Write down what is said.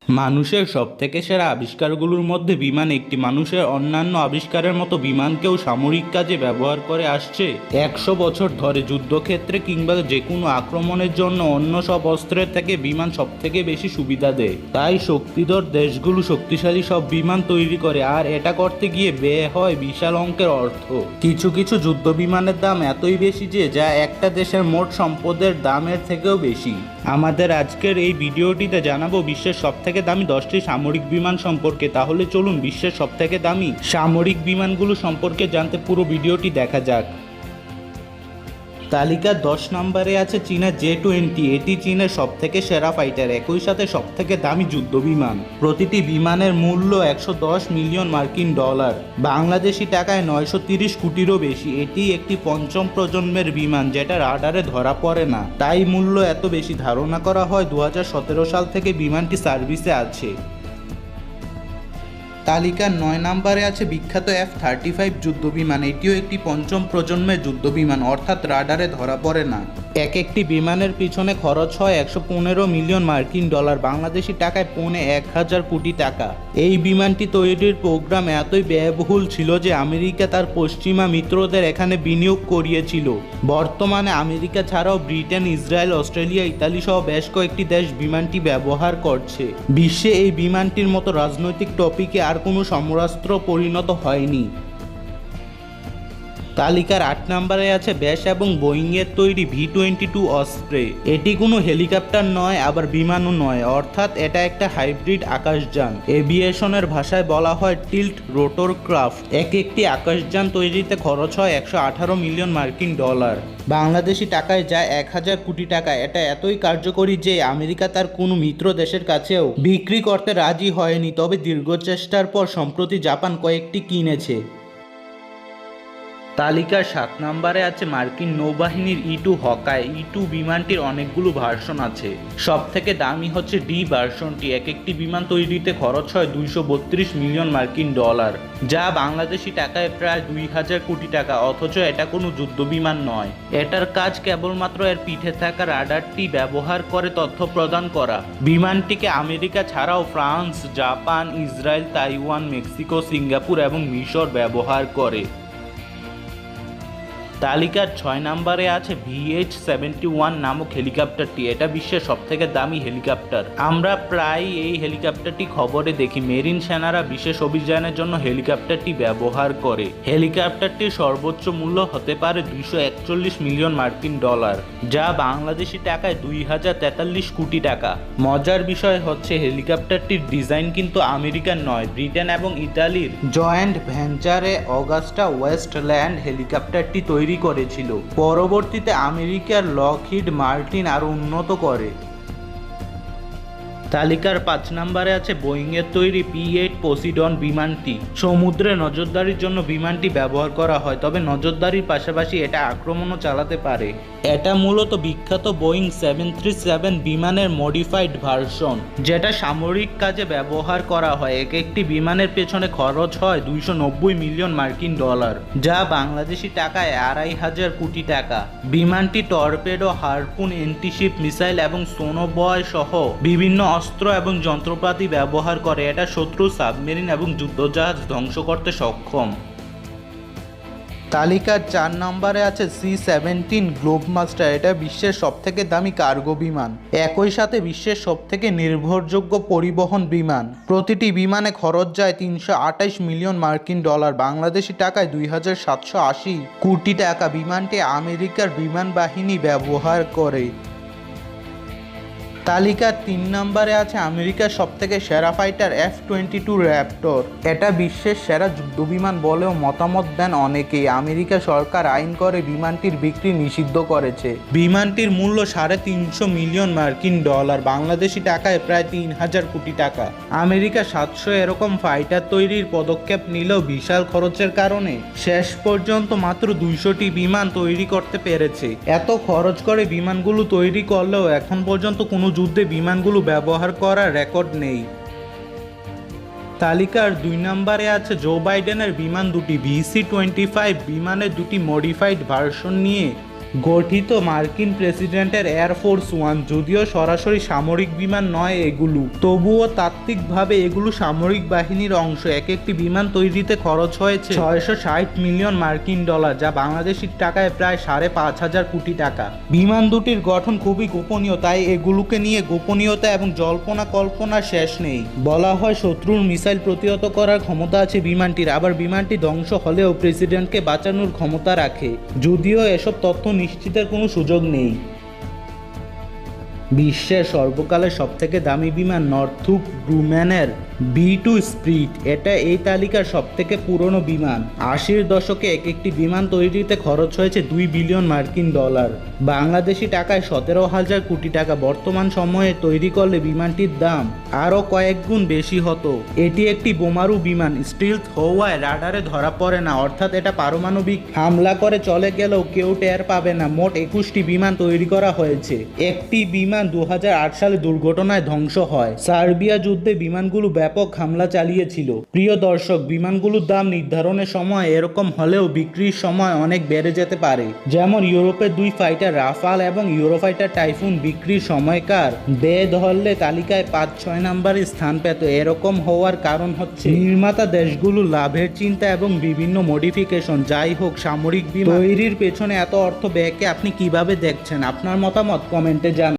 মানুষের সবথেকে সেরা আবিষ্কারগুলোর মধ্যে বিমান একটি। মানুষের অন্যান্য আবিষ্কারের মতো বিমানকেও সামরিক কাজে ব্যবহার করে আসছে 100 বছর ধরে। যুদ্ধক্ষেত্রে কিংবা যে কোনো আক্রমণের জন্য অন্য সব অস্ত্রের থেকে বিমান সবথেকে বেশি সুবিধা দেয়। তাই শক্তিধর দেশগুলো শক্তিশালী সব বিমান তৈরি করে, আর এটা করতে গিয়ে ব্যয় হয় বিশাল অঙ্কের অর্থ। কিছু কিছু যুদ্ধ বিমানের দাম এতই বেশি যে যা একটা দেশের মোট সম্পদের দামের থেকেও বেশি। আমাদের আজকের এই ভিডিওটিতে জানাবো বিশ্বের সবথেকে দামি 10টি সামরিক বিমান সম্পর্কে। তাহলে চলুন বিশ্বের সবথেকে দামি সামরিক বিমানগুলো সম্পর্কে জানতে পুরো ভিডিওটি দেখা যাক। তালিকার 10 নম্বরে আছে চীনের J-20। এটি চীনের সবথেকে সেরা ফাইটার, একই সাথে সবথেকে দামি যুদ্ধ বিমান। প্রতিটি বিমানের মূল্য 110 মিলিয়ন মার্কিন ডলার, বাংলাদেশি টাকায় 930 কোটিরও বেশি। এটি একটি পঞ্চম প্রজন্মের বিমান যেটা রাডারে ধরা পড়ে না, তাই মূল্য এত বেশি। ধারণা করা হয় 2017 সাল থেকে বিমানটি সার্ভিসে আছে। তালিকার 9 নম্বরে আছে বিখ্যাত F-35 যুদ্ধ বিমান। এটিও একটি পঞ্চম প্রজন্মের যুদ্ধ বিমান, অর্থাৎ রাডারে ধরা পড়ে না। একটি বিমানের পিছনে খরচ হয় 115 মিলিয়ন মার্কিন ডলার, বাংলাদেশি টাকায় 1000 কোটি টাকা। এই বিমানটি তৈরির প্রোগ্রাম এতই ব্যয়বহুল ছিল যে আমেরিকা তার পশ্চিমা মিত্রদের এখানে বিনিয়োগ করিয়েছিল। বর্তমানে আমেরিকা ছাড়াও ব্রিটেন, ইসরায়েল, অস্ট্রেলিয়া, ইতালি সহ বেশ কয়েকটি দেশ বিমানটি ব্যবহার করছে। বিশ্বে এই বিমানটির মতো রাজনৈতিক টপিকে আর কোনো সমরাস্ত্র পরিণত হয়নি। তালিকার 8 নম্বরে আছে ব্যাশ এবং বোয়িংয়ের তৈরি V-22 অস্প্রে। এটি কোনো হেলিকপ্টার নয়, আবার বিমানও নয়, অর্থাৎ এটা একটা হাইব্রিড আকাশযান। এভিয়েশনের ভাষায় বলা হয় টিল্ট রোটর ক্রাফট। একটি আকাশযান তৈরিতে খরচ হয় 118 মিলিয়ন মার্কিন ডলার, বাংলাদেশি টাকায় যায় 1000 কোটি টাকা। এটা এতই কার্যকরী যে আমেরিকা তার কোনো মিত্র দেশের কাছেও বিক্রি করতে রাজি হয়নি, তবে দীর্ঘ চেষ্টার পর সম্প্রতি জাপান কয়েকটি কিনেছে। তালিকার 7 নম্বরে আছে মার্কিন নৌবাহিনীর E-2 হকাই। E-2 বিমানটির অনেকগুলো ভার্সন আছে, সব থেকে দামি হচ্ছে D ভার্সনটি। একটি বিমান তৈরিতে খরচ হয় 232 মিলিয়ন মার্কিন ডলার, যা বাংলাদেশি টাকায় প্রায় 2000 কোটি টাকা। অথচ এটা কোনো যুদ্ধ বিমান নয়, এটার কাজ কেবলমাত্র এর পিঠে থাকা রাডারটি ব্যবহার করে তথ্য প্রদান করা। বিমানটিকে আমেরিকা ছাড়াও France, Japan, Israel, Taiwan, Mexico, Singapore এবং মিশর ব্যবহার করে। তালিকার 6 নম্বরে আছে VH-71 নামক হেলিকপ্টারটি। এটা বিশ্বের সবথেকে দামি হেলিকপ্টার। আমরা প্রায় এই হেলিকপ্টারটি খবরে দেখি। মেরিন সেনারা বিশেষ অভিযানের জন্য হেলিকপ্টারটি ব্যবহার করে। হেলিকপ্টারটির সর্বোচ্চ মূল্য হতে পারে 241 মিলিয়ন মার্কিন ডলার, যা বাংলাদেশি টাকায় 2043 কোটি টাকা। মজার বিষয় হচ্ছে হেলিকপ্টারটির ডিজাইন কিন্তু আমেরিকান নয়, ব্রিটেন এবং ইতালির জয়েন্ট ভেঞ্চারে অগাস্টা ওয়েস্টল্যান্ড হেলিকপ্টারটি তৈরি করেছিল। পরবর্তীতে আমেরিকার লকহিড মার্টিন আরো উন্নত করে। তালিকার 5 নম্বরে আছে বোয়িংয়ের তৈরি P-8 পোসিডন বিমানটি। সমুদ্রে নজরদারির জন্য বিমানটি ব্যবহার করা হয়, তবে নজরদারির পাশাপাশি এটা আক্রমণও চালাতে পারে। এটা মূলত বিখ্যাত বোয়িং 737 বিমানের মডিফাইড ভার্সন, যেটা সামরিক কাজে ব্যবহার করা হয়। একটি বিমানের পেছনে খরচ হয় 290 মিলিয়ন মার্কিন ডলার, যা বাংলাদেশি টাকায় 2500 কোটি টাকা। বিমানটি টর্পেডো, হারপুন, এন্টিশিপ মিসাইল এবং সোনোবয় সহ বিভিন্ন অস্ত্র এবং যন্ত্রপাতি ব্যবহার করে। এটা শত্রু সাবমেরিন এবং যুদ্ধজাহাজ ধ্বংস করতে সক্ষম। তালিকার 4 নম্বরে আছে C-17 গ্লোবমাস্টার। এটা বিশ্বের সবথেকে দামি কার্গো বিমান, একই সাথে বিশ্বের সবথেকে নির্ভরযোগ্য পরিবহন বিমান। প্রতিটি বিমানে খরচ যায় 328 মিলিয়ন মার্কিন ডলার, বাংলাদেশি টাকায় 2780 কোটি টাকা। বিমানটি আমেরিকার বিমান বাহিনী ব্যবহার করে। তালিকার 3 নম্বরে আছে আমেরিকার সবথেকে সেরা ফাইটার F-22 র্যাপটর। এটা বিশ্বের সেরা যুদ্ধবিমান বলেও মতামত দেন অনেকেই। আমেরিকা সরকার আইন করে বিমানটির বিক্রি নিষিদ্ধ করেছে। বিমানটির মূল্য 350 মিলিয়ন মার্কিন ডলার, বাংলাদেশি টাকায় প্রায় 3000 কোটি টাকা। আমেরিকা 700 এরকম ফাইটার তৈরির পদক্ষেপ নিলেও বিশাল খরচের কারণে শেষ পর্যন্ত মাত্র 200টি বিমান তৈরি করতে পেরেছে। এত খরচ করে বিমানগুলো তৈরি করলেও এখন পর্যন্ত কোনো যুদ্ধে বিমানগুলো ব্যবহার করার রেকর্ড নেই। তালিকার 2 নম্বরে আছে জো বাইডেনের বিমান দুটি। VC-25 বিমানের দুটি মডিফাইড ভার্সন নিয়ে গঠিত মার্কিন প্রেসিডেন্টের এয়ারফোর্স ওয়ান, যদিও সরাসরি সামরিক বিমান নয় এগুলো, তবুও তাত্ত্বিকভাবে এগুলো সামরিক বাহিনীর অংশ। এক একটি বিমান তৈরিতে খরচ হয়েছে 660 মিলিয়ন মার্কিন ডলার, যা বাংলাদেশি টাকায় প্রায় 5,500 কোটি টাকা। বিমান দুটির গঠন খুবই গোপনীয়, তাই এগুলোকে নিয়ে গোপনীয়তা এবং জল্পনা কল্পনার শেষ নেই। বলা হয় শত্রুর মিসাইল প্রতিহত করার ক্ষমতা আছে বিমানটির, আবার বিমানটি ধ্বংস হলেও প্রেসিডেন্টকে বাঁচানোর ক্ষমতা রাখে, যদিও এসব তথ্য নিশ্চিতের কোনো সুযোগ নেই। বিশ্বের সর্বকালের সবথেকে দামি বিমান নর্থ্রপ গ্রুম্যানের B2 স্পিরিট, এটা এই তালিকার সবথেকে পুরনো বিমান। 80-র দশকে এক একটি বিমান তৈরিতে খরচ হয়েছে 2 বিলিয়ন মার্কিন ডলার, বাংলাদেশি টাকায় 17,000 কোটি টাকা। বর্তমান সময়ে তৈরি করলে বিমানটির দাম আরও কয়েক গুণ বেশি হতো। এটি একটি বোমারু বিমান, স্টিলথ হওয়ায় রাডারে ধরা পড়ে না, অর্থাৎ এটা পারমাণবিক হামলা করে চলে গেলেও কেউ টের পাবে না। মোট 21টি বিমান তৈরি করা হয়েছে। একটি বিমান 2008 সালে দুর্ঘটনায় ধ্বংস হয়। সার্বিয়া যুদ্ধে বিমানগুলো ব্যাপক হামলা চালিয়েছিল। প্রিয় দর্শক, বিমানগুলোর দাম নির্ধারণের সময় এরকম হলেও বিক্রির সময় অনেক বেড়ে যেতে পারে। যেমন ইউরোপের 2 ফাইটার রাফাল এবং ইউরোফাইটার টাইফুন বিক্রির সময়কার ব্যয় ধরলে তালিকায় 5-6 নম্বরে স্থান পেত। এরকম হওয়ার কারণ হচ্ছে নির্মাতা দেশগুলোর লাভের চিন্তা এবং বিভিন্ন মডিফিকেশন। যাই হোক, সামরিক বিমান তৈরির পেছনে এত অর্থ ব্যয়কে আপনি কিভাবে দেখছেন? আপনার মতামত কমেন্টে জানান।